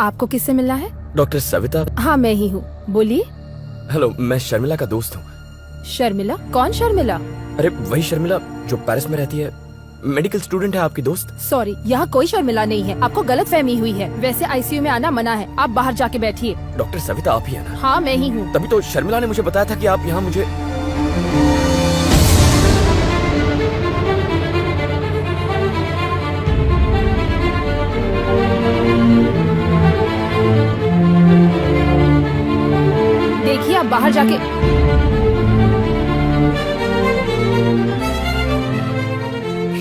आपको किससे मिलना है? डॉक्टर सविता। हाँ मैं ही हूँ, बोलिए। हेलो, मैं शर्मिला का दोस्त हूँ। शर्मिला? कौन शर्मिला? अरे वही शर्मिला जो पेरिस में रहती है, मेडिकल स्टूडेंट है आपकी दोस्त। सॉरी, यहाँ कोई शर्मिला नहीं है, आपको गलत फहमी हुई है। वैसे आईसीयू में आना मना है, आप बाहर जाके बैठिए। डॉक्टर सविता आप ही है ना? हाँ मैं ही हूँ। तभी तो शर्मिला ने मुझे बताया था कि आप यहाँ मुझे। देखिए आप बाहर जाके।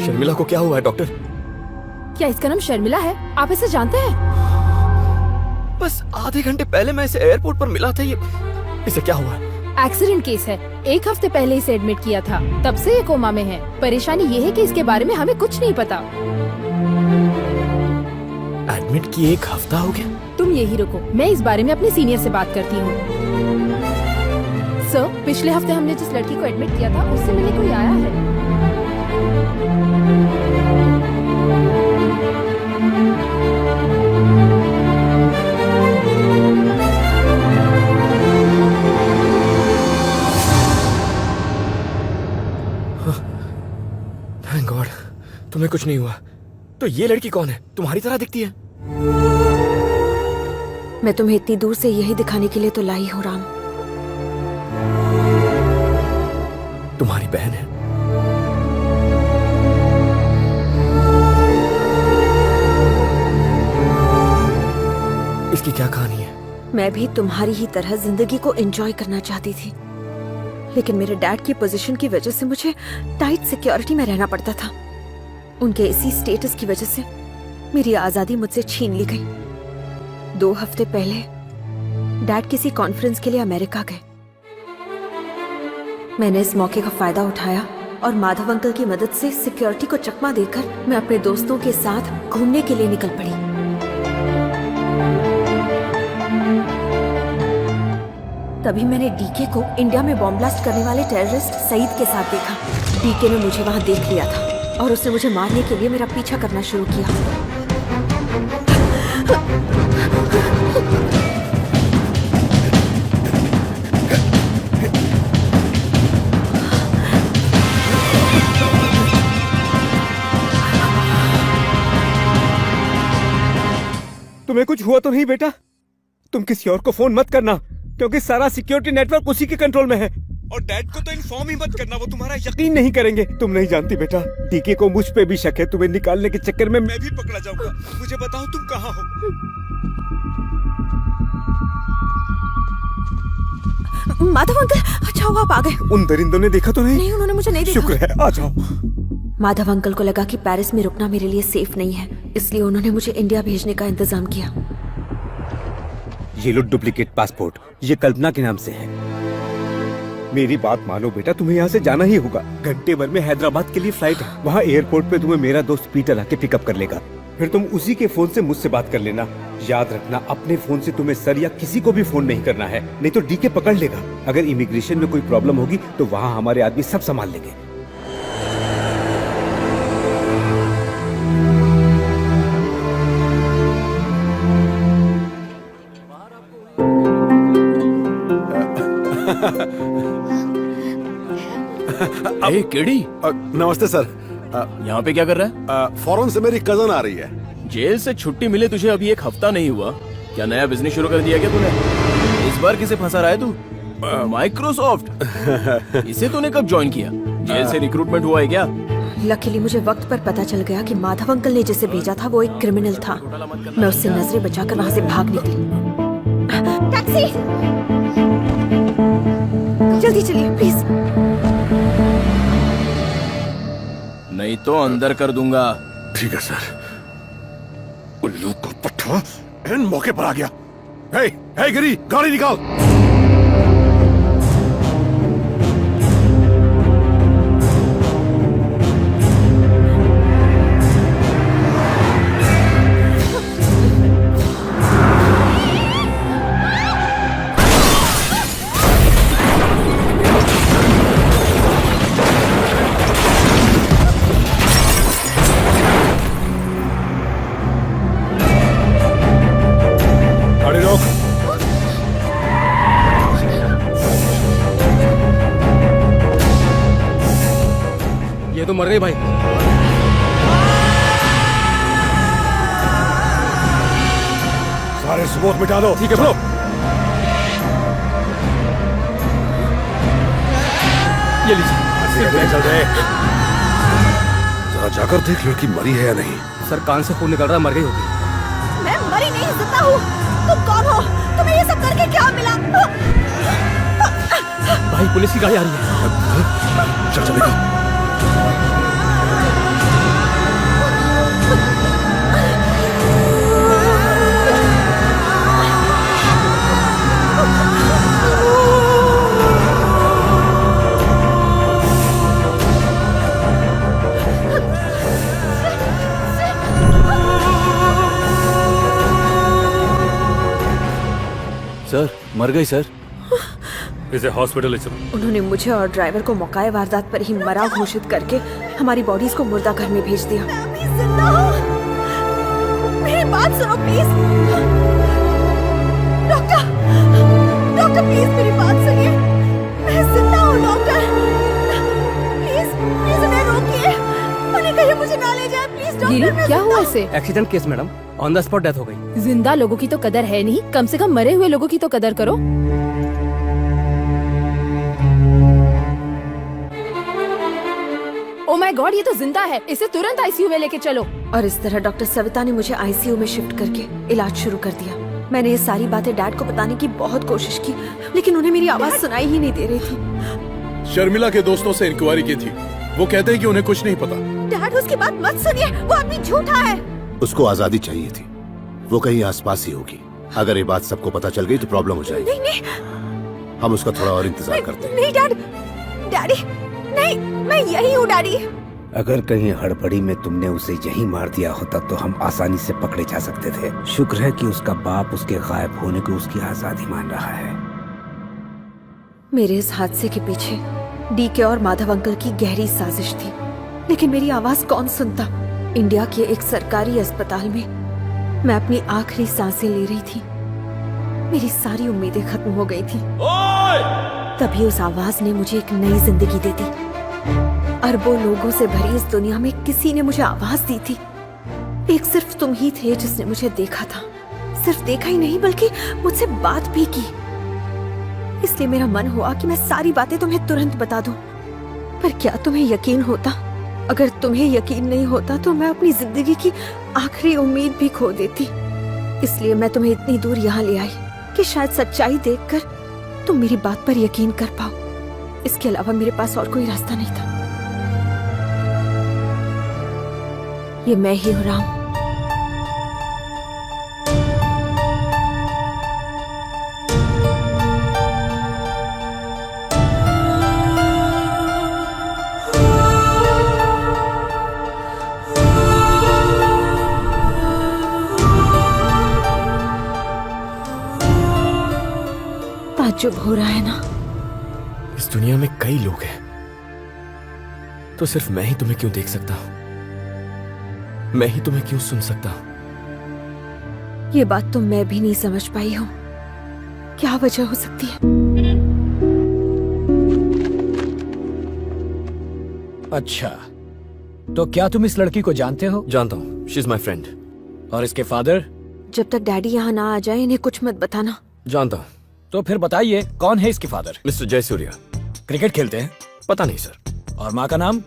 शर्मिला को क्या हुआ है डॉक्टर? क्या इसका नाम शर्मिला है? आप इसे जानते हैं? बस आधे घंटे पहले मैं इसे एयरपोर्ट पर मिला था। ये इसे क्या हुआ है? एक्सीडेंट केस है, 1 हफ्ते पहले इसे एडमिट किया था, तब से ये कोमा में है। परेशानी ये है कि इसके बारे में हमें कुछ नहीं पता। एडमिट किए 1 हफ्ता हो गया? तुम यही रुको, मैं इस बारे में अपने सीनियर से बात करती हूँ। सर, पिछले हफ्ते हमने जिस लड़की को एडमिट किया था उससे मिलने कोई आया है? थैंक गॉड, तुम्हें कुछ नहीं हुआ। तो ये लड़की कौन है? तुम्हारी तरह दिखती है। मैं तुम्हें इतनी दूर से यही दिखाने के लिए तो लाई हूँ राम। तुम्हारी बहन है? इसकी क्या कहानी है? मैं भी तुम्हारी ही तरह जिंदगी को एंजॉय करना चाहती थी, लेकिन मेरे डैड की पोजीशन की वजह से मुझे टाइट सिक्योरिटी में रहना पड़ता था। उनके इसी स्टेटस की वजह से मेरी आजादी मुझसे छीन ली गई। 2 हफ्ते पहले डैड किसी कॉन्फ्रेंस के लिए अमेरिका गए। मैंने इस मौके का फायदा उठाया और माधव अंकल की मदद से सिक्योरिटी को चकमा देकर मैं अपने दोस्तों के साथ घूमने के लिए निकल पड़ी। तभी मैंने डीके को इंडिया में बॉम्ब ब्लास्ट करने वाले टेररिस्ट सईद के साथ देखा। डीके ने मुझे वहां देख लिया था और उसने मुझे मारने के लिए मेरा पीछा करना शुरू किया। तुम्हें कुछ हुआ तो नहीं बेटा? तुम किसी और को फोन मत करना, क्योंकि सारा सिक्योरिटी नेटवर्क उसी के कंट्रोल में है। और डैड को तो इन्फॉर्म ही मत करना, वो तुम्हारा यकीन नहीं करेंगे। तुम नहीं जानती बेटा, डीके को मुझ पे भी शक है। तुम्हें निकालने के चक्कर में मैं भी पकड़ा जाऊंगा। मुझे बताओ तुम कहाँ हो? माधव अंकल, अच्छा हुआ आप आ गए। उन दरिंदों ने देखा तो नहीं? नहीं, उन्होंने मुझे नहीं देखा। शुक्र है, आ जाओ। माधव अंकल को लगा कि पेरिस में रुकना मेरे लिए सेफ नहीं है, इसलिए उन्होंने मुझे इंडिया भेजने का इंतजाम किया। ये लो डुप्लीकेट पासपोर्ट, ये कल्पना के नाम से है। मेरी बात मानो बेटा, तुम्हें यहाँ से जाना ही होगा। घंटे भर में हैदराबाद के लिए फ्लाइट है। वहाँ एयरपोर्ट पे तुम्हें मेरा दोस्त पीटर आके पिकअप कर लेगा। फिर तुम उसी के फोन से मुझसे बात कर लेना। याद रखना, अपने फोन से तुम्हें सर या किसी को भी फोन नहीं करना है, नहीं तो डीके पकड़ लेगा। अगर इमिग्रेशन में कोई प्रॉब्लम होगी तो वहाँ हमारे आदमी सब संभाल लेंगे। ए, केडी, नमस्ते सर। यहाँ पे क्या कर रहा है? फॉरेन से मेरी कजन आ रही है। जेल से छुट्टी मिले तुझे अभी 1 हफ्ता नहीं हुआ, क्या नया बिजनेस शुरू कर दिया क्या तूने? इस बार किसे फंसा रहा है तू? माइक्रोसॉफ्ट। इसे तूने कब ज्वाइन किया? जेल से रिक्रूटमेंट हुआ है क्या? लकीली मुझे वक्त पर पता चल गया कि माधव अंकल ने जिसे भेजा था वो एक क्रिमिनल था। मैं उससे नजरें बचाकर वहाँ से भाग निकली। टैक्सी! जल्दी चलिए प्लीज। नहीं तो अंदर कर दूंगा। ठीक है सर। उल्लू को पट्टा इन मौके पर आ गया। हे, हे गिरी, गाड़ी निकाल। मर गई भाई। सारे सबूत मिटा दो। ठीक है ब्रो। ये लीजिए। चल रहे। जरा जाकर देख लड़की मरी है या नहीं। सर कान से खून निकल रहा है, मर गई होगी। मैं मरी नहीं, जिंदा हूँ। तुम कौन हो? तुम्हें ये सब करके क्या मिला? भाई पुलिस की गाड़ी आ रही है। चल चल निकल। सर मर गई सर। इसे हॉस्पिटल ले चलो। उन्होंने मुझे और ड्राइवर को मौकाए वारदात पर ही मरा घोषित करके हमारी बॉडीज को मुर्दा घर में भेज दिया। मैं अभी जिंदा हूँ। मेरी बात सुनो प्लीज। डॉक्टर, डॉक्टर प्लीज मेरी बात सुनिए। मैं जिंदा हूँ डॉक्टर। प्लीज प्लीज उन्हें रोकिए। उन्हें कहीं मुझे ना ले जाए प्लीज गिरी, डॉक्टर। मैं क्या हुआ जिंदा इसे? Accident case madam, on the spot death हो गई। जिंदा लोगों की तो कदर है नहीं, कम से कम मरे हुए लोगों की तो कदर करो। ओ माय गॉड, ये तो जिंदा है। इसे तुरंत आईसीयू में लेके चलो। हूँ। और इस तरह डॉक्टर सविता ने मुझे आईसीयू में शिफ्ट करके इलाज शुरू कर दिया। मैंने ये सारी बातें डैड को बताने की बहुत कोशिश की, लेकिन उन्हें मेरी आवाज सुनाई ही नहीं दे रही थी। शर्मिला के दोस्तों से इंक्वायरी की थी। वो कहते हैं कि उन्हें कुछ नहीं पता। डैड उसकी बात मत सुनिए, वो आदमी झूठा है। उसको आजादी चाहिए थी। वो कहीं आसपास ही होगी। अगर ये बात सबको पता चल गई तो प्रॉब्लम हो जाएगी। नहीं नहीं हम उसका थोड़ा और इंतजार करते हैं। नहीं डैड, डैडी नहीं, मैं यही हूँ डैडी। अगर कहीं हड़बड़ी में तुमने उसे यहीं मार दिया होता तो हम आसानी से पकड़े जा सकते थे। शुक्र है कि उसका बाप उसके गायब होने को उसकी आजादी मान रहा है। मेरे इस हादसे के पीछे डीके और माधव अंकल की गहरी साजिश थी, लेकिन मेरी आवाज कौन सुनता? इंडिया के एक सरकारी अस्पताल में मैं अपनी आखिरी सांसें ले रही थी। मेरी सारी उम्मीदें खत्म हो गई थी। तभी उस आवाज ने मुझे एक नई जिंदगी दे दी। अरबों लोगों से भरी इस दुनिया में किसी ने मुझे आवाज दी थी। एक सिर्फ तुम ही थे जिसने मुझे देखा था। सिर्फ देखा ही नहीं बल्कि मुझसे बात भी की। इसलिए मेरा मन हुआ कि मैं सारी बातें तुम्हें तुरंत बता दूं। पर क्या तुम्हें यकीन होता? अगर तुम्हें यकीन नहीं होता तो मैं अपनी जिंदगी की आखिरी उम्मीद भी खो देती। इसलिए मैं तुम्हें इतनी दूर यहाँ ले आई कि शायद सच्चाई देखकर तुम मेरी बात पर यकीन कर पाओ। इसके अलावा मेरे पास और कोई रास्ता नहीं था। ये मैं ही हूँ राम। ताज्जुब हो रहा है ना? इस दुनिया में कई लोग हैं, तो सिर्फ मैं ही तुम्हें क्यों देख सकता हूं? मैं ही तुम्हें क्यों सुन सकता हूं? ये बात तो मैं भी नहीं समझ पाई हूँ। क्या वजह हो सकती है? अच्छा, तो क्या तुम इस लड़की को जानते हो? जानता हूं, शी इज माई फ्रेंड। और इसके फादर? जब तक डैडी यहाँ ना आ जाए इन्हें कुछ मत बताना। जानता हूं, तो फिर बताइए कौन है इसके फादर? मिस्टर जयसूर्या। क्रिकेट खेलते हैं? पता नहीं सर। और माँ का नाम?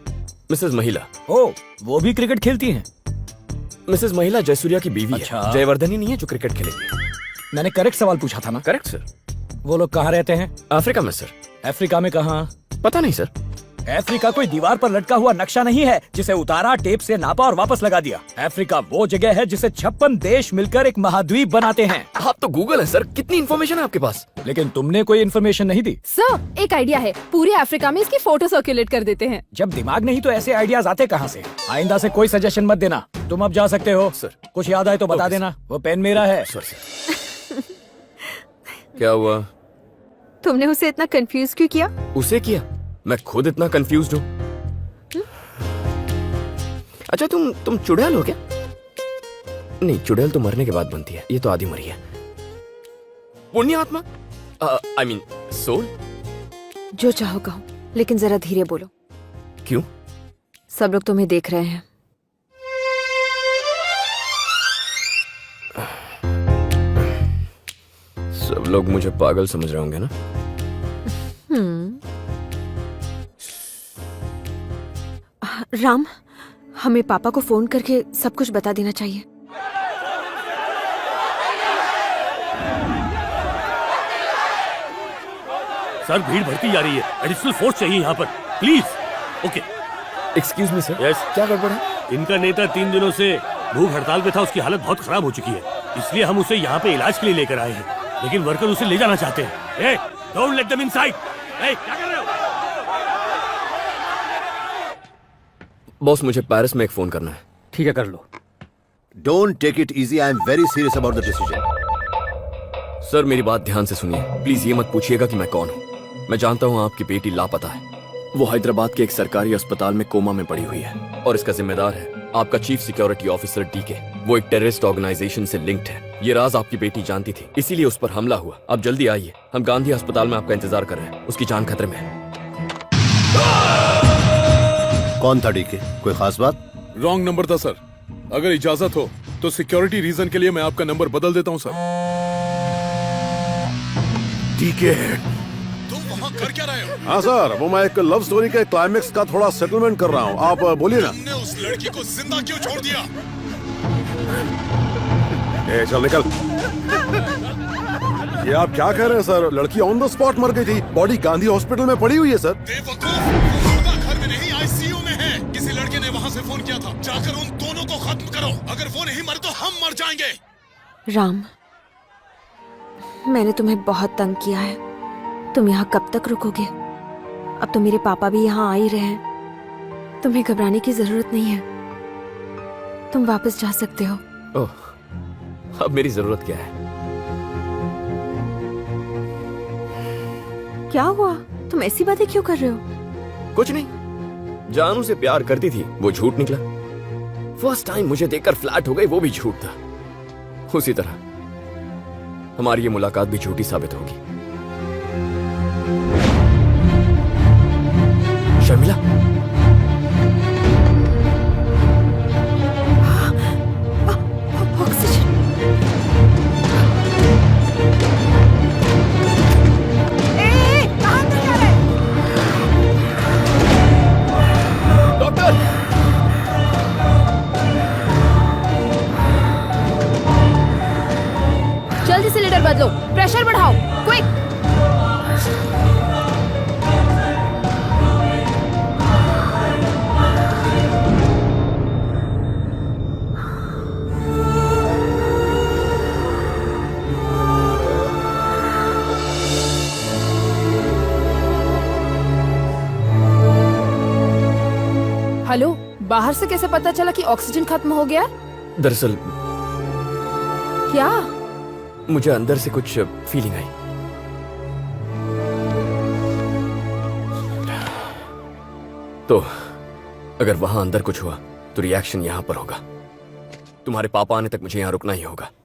मिसेस महिला। ओ, वो भी क्रिकेट खेलती हैं? मिसेस महिला जयसूर्या की बीवी अच्छा। है। जयवर्धनी नहीं है जो क्रिकेट खेलेगी। मैंने करेक्ट सवाल पूछा था ना? Correct sir. वो लोग कहाँ रहते हैं? अफ्रीका में सर। अफ्रीका में कहाँ? पता नहीं सर। अफ्रीका कोई दीवार पर लटका हुआ नक्शा नहीं है जिसे उतारा, टेप से नापा और वापस लगा दिया। अफ्रीका वो जगह है जिसे 56 देश मिलकर एक महाद्वीप बनाते हैं। आप तो गूगल है सर, कितनी इन्फॉर्मेशन है आपके पास। लेकिन तुमने कोई इन्फॉर्मेशन नहीं दी। सर, एक आइडिया है, पूरे अफ्रीका में इसकी फोटो सर्कुलेट कर देते हैं। जब दिमाग नहीं तो ऐसे आइडियाज आते कहाँ से? आइंदा से कोई सजेशन मत देना। तुम अब जा सकते हो। सर। कुछ याद आए तो बता ओके, देना। वो पेन मेरा है। Sorry sir. क्या हुआ? तुमने उसे इतना कंफ्यूज क्यों किया? उसे किया? मैं खुद इतना कंफ्यूज्ड हूँ। अच्छा, तुम चुड़ैल हो क्या? नहीं, चुड़ैल तो मरने के बाद बनती है, ये तो आधी मरी है। पुण्य आत्मा, आई मीन सोल। जो चाहो कहो, लेकिन जरा धीरे बोलो। क्यों? सब लोग तुम्हें देख रहे हैं। सब लोग मुझे पागल समझ रहे होंगे ना? राम, हमें पापा को फोन करके सब कुछ बता देना चाहिए। सर भीड़ बढ़ती जा रही है, एडिशनल फोर्स चाहिए यहाँ पर please. Okay excuse me sir. Yes. क्या गड़बड़ है? इनका नेता 3 दिनों से भूख हड़ताल पे था, उसकी हालत बहुत खराब हो चुकी है, इसलिए हम उसे यहाँ पे इलाज के लिए लेकर आए हैं, लेकिन वर्कर उसे ले जाना चाहते हैं। Don't let them inside. क्या कर रहे हो? बॉस, मुझे पेरिस में एक फोन करना है। ठीक है, कर लो। Don't take it easy, I am very serious about the decision. Sir मेरी बात ध्यान से सुनिए प्लीज। ये मत पूछिएगा कि मैं कौन हूँ। मैं जानता हूँ आपकी बेटी लापता है। वो हैदराबाद के एक सरकारी अस्पताल में कोमा में पड़ी हुई है और इसका जिम्मेदार है आपका चीफ सिक्योरिटी ऑफिसर डीके। वो एक टेररिस्ट ऑर्गेनाइजेशन से लिंक्ड है। ये राज आपकी बेटी जानती थी, इसीलिए उस पर हमला हुआ। आप जल्दी आइए, हम गांधी अस्पताल में आपका इंतजार कर रहे हैं। उसकी जान खतरे में है। कौन था डीके? कोई खास बात? रॉन्ग नंबर था सर। अगर इजाजत हो तो सिक्योरिटी रीजन के लिए मैं आपका नंबर बदल देता हूँ सर। डीके, तुम वहाँ कर क्या रहे हो? हाँ सर, वो मैं एक लव स्टोरी के क्लाइमेक्स का थोड़ा सेटलमेंट कर रहा हूँ। आप बोलिए ना। तुमने उस लड़की को जिंदा क्यों छोड़ दिया? चल निकल। ये आप क्या कह रहे हैं सर? लड़की ऑन द स्पॉट मर गई थी। बॉडी गांधी हॉस्पिटल में पड़ी हुई है सर। घर में नहीं, आईसीयू में है। किसी लड़के ने वहाँ से फोन किया था। जाकर उन दोनों को खत्म करो। अगर वो नहीं मरे तो हम मर जाएंगे। राम, मैंने तुम्हें बहुत तंग किया है। तुम यहाँ कब तक रुकोगे? अब तो मेरे पापा भी यहाँ आ ही रहे हैं। तुम्हें घबराने की जरूरत नहीं है, तुम वापस जा सकते हो। ओह, अब मेरी जरूरत क्या है? क्या हुआ? तुम ऐसी बातें क्यों कर रहे हो? कुछ नहीं, जानू से प्यार करती थी, वो झूठ निकला। फर्स्ट टाइम मुझे देखकर फ्लैट हो गई, वो भी झूठ था। उसी तरह हमारी ये मुलाकात भी झूठी साबित होगी। शर्मिला, ऑक्सीजन। डॉक्टर! जल्दी सिलेंडर बदलो, प्रेशर बढ़ाओ, क्विक। हेलो, बाहर से कैसे पता चला कि ऑक्सीजन खत्म हो गया? दरअसल क्या? मुझे अंदर से कुछ फीलिंग आई। तो अगर वहां अंदर कुछ हुआ तो रिएक्शन यहां पर होगा। तुम्हारे पापा आने तक मुझे यहां रुकना ही होगा।